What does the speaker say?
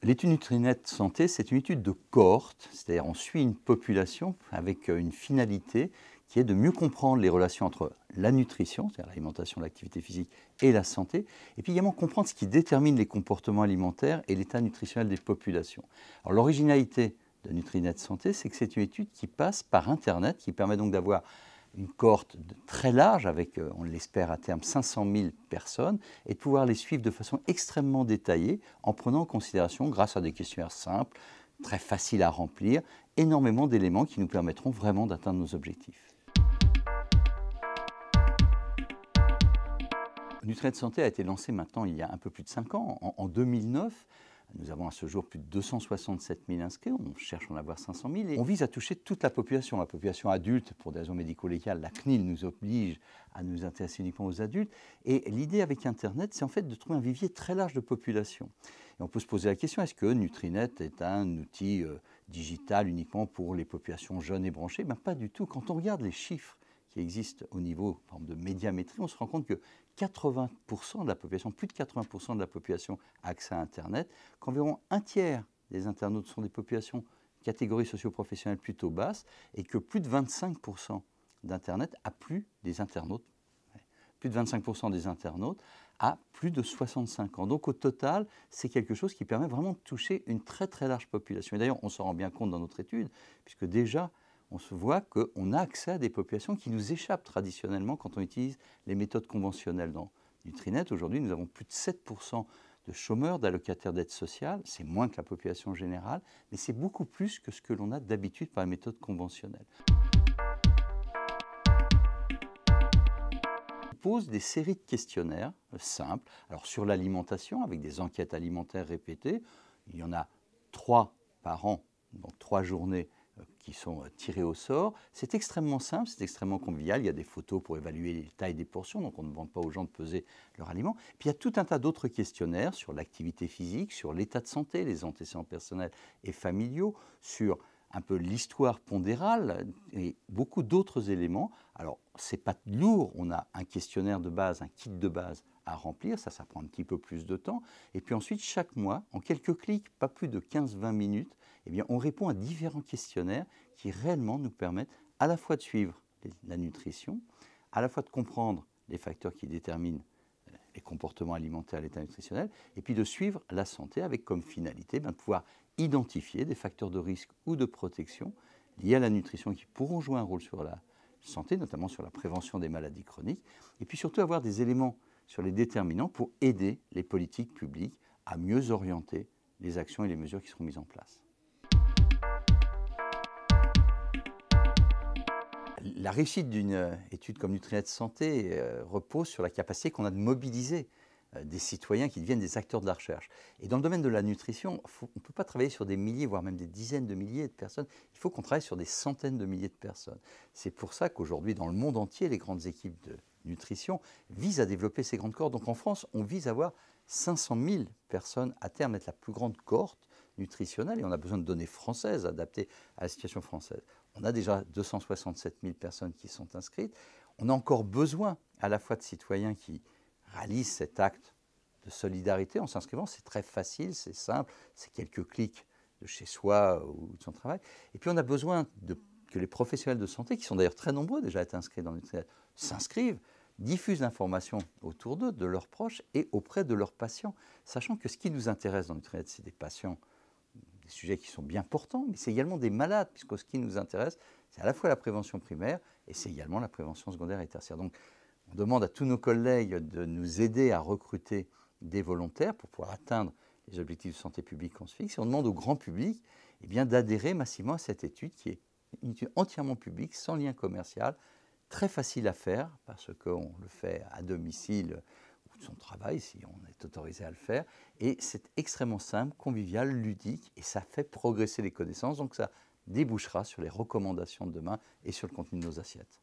L'étude Nutrinet Santé, c'est une étude de cohorte, c'est-à-dire on suit une population avec une finalité qui est de mieux comprendre les relations entre la nutrition, c'est-à-dire l'alimentation, l'activité physique et la santé, et puis également comprendre ce qui détermine les comportements alimentaires et l'état nutritionnel des populations. Alors l'originalité de Nutrinet Santé, c'est que c'est une étude qui passe par Internet, qui permet donc d'avoir une cohorte très large, avec, on l'espère à terme, 500 000 personnes, et de pouvoir les suivre de façon extrêmement détaillée, en prenant en considération, grâce à des questionnaires simples, très faciles à remplir, énormément d'éléments qui nous permettront vraiment d'atteindre nos objectifs. Nutrinet Santé a été lancé maintenant il y a un peu plus de 5 ans, en 2009. Nous avons à ce jour plus de 267 000 inscrits, on cherche à en avoir 500 000 et on vise à toucher toute la population adulte. Pour des raisons médico-légales, la CNIL nous oblige à nous intéresser uniquement aux adultes. Et l'idée avec Internet, c'est en fait de trouver un vivier très large de population. Et on peut se poser la question, est-ce que Nutrinet est un outil digital uniquement pour les populations jeunes et branchées? Ben, pas du tout. Quand on regarde les chiffres qui existent au niveau par exemple, de médiamétrie, on se rend compte que 80% de la population, plus de 80% de la population a accès à Internet, qu'environ un tiers des internautes sont des populations catégories socio-professionnelles plutôt basses et que plus de 25% d'Internet a plus des internautes. Plus de 25% des internautes a plus de 65 ans. Donc au total, c'est quelque chose qui permet vraiment de toucher une très très large population. Et d'ailleurs, on s'en rend bien compte dans notre étude, puisque déjà, on se voit qu'on a accès à des populations qui nous échappent traditionnellement quand on utilise les méthodes conventionnelles. Dans Nutrinet, aujourd'hui, nous avons plus de 7% de chômeurs, d'allocataires d'aide sociale. C'est moins que la population générale, mais c'est beaucoup plus que ce que l'on a d'habitude par les méthodes conventionnelles. On pose des séries de questionnaires simples, alors sur l'alimentation, avec des enquêtes alimentaires répétées. Il y en a 3 par an, donc 3 journées qui sont tirés au sort. C'est extrêmement simple, c'est extrêmement convivial. Il y a des photos pour évaluer les tailles des portions, donc on ne demande pas aux gens de peser leur aliment. Puis il y a tout un tas d'autres questionnaires sur l'activité physique, sur l'état de santé, les antécédents personnels et familiaux, sur un peu l'histoire pondérale et beaucoup d'autres éléments. Alors, c'est pas lourd, on a un questionnaire de base, un kit de base à remplir, ça prend un petit peu plus de temps. Et puis ensuite, chaque mois, en quelques clics, pas plus de 15-20 minutes, eh bien, on répond à différents questionnaires qui réellement nous permettent à la fois de suivre la nutrition, à la fois de comprendre les facteurs qui déterminent les comportements alimentaires, l'état nutritionnel, et puis de suivre la santé avec comme finalité de pouvoir identifier des facteurs de risque ou de protection liés à la nutrition qui pourront jouer un rôle sur la santé, notamment sur la prévention des maladies chroniques, et puis surtout avoir des éléments sur les déterminants pour aider les politiques publiques à mieux orienter les actions et les mesures qui seront mises en place. La réussite d'une étude comme Nutrinet Santé repose sur la capacité qu'on a de mobiliser des citoyens qui deviennent des acteurs de la recherche. Et dans le domaine de la nutrition, on ne peut pas travailler sur des milliers, voire même des dizaines de milliers de personnes. Il faut qu'on travaille sur des centaines de milliers de personnes. C'est pour ça qu'aujourd'hui, dans le monde entier, les grandes équipes de nutrition visent à développer ces grandes cohortes. Donc en France, on vise à avoir 500 000 personnes à terme, être la plus grande cohorte nutritionnelle. Et on a besoin de données françaises adaptées à la situation française. On a déjà 267 000 personnes qui sont inscrites. On a encore besoin à la fois de citoyens qui réalisent cet acte de solidarité en s'inscrivant. C'est très facile, c'est simple, c'est quelques clics de chez soi ou de son travail. Et puis on a besoin que les professionnels de santé, qui sont d'ailleurs très nombreux déjà à être inscrits dans Nutrinet, s'inscrivent, diffusent l'information autour d'eux, de leurs proches et auprès de leurs patients, sachant que ce qui nous intéresse dans Nutrinet, c'est des patients, des sujets qui sont bien portants, mais c'est également des malades, puisque ce qui nous intéresse, c'est à la fois la prévention primaire et c'est également la prévention secondaire et tertiaire. Donc, on demande à tous nos collègues de nous aider à recruter des volontaires pour pouvoir atteindre les objectifs de santé publique qu'on se fixe. Et on demande au grand public d'adhérer massivement à cette étude qui est une étude entièrement publique, sans lien commercial, très facile à faire parce qu'on le fait à domicile ou de son travail si on est autorisé à le faire. Et c'est extrêmement simple, convivial, ludique et ça fait progresser les connaissances. Donc ça débouchera sur les recommandations de demain et sur le contenu de nos assiettes.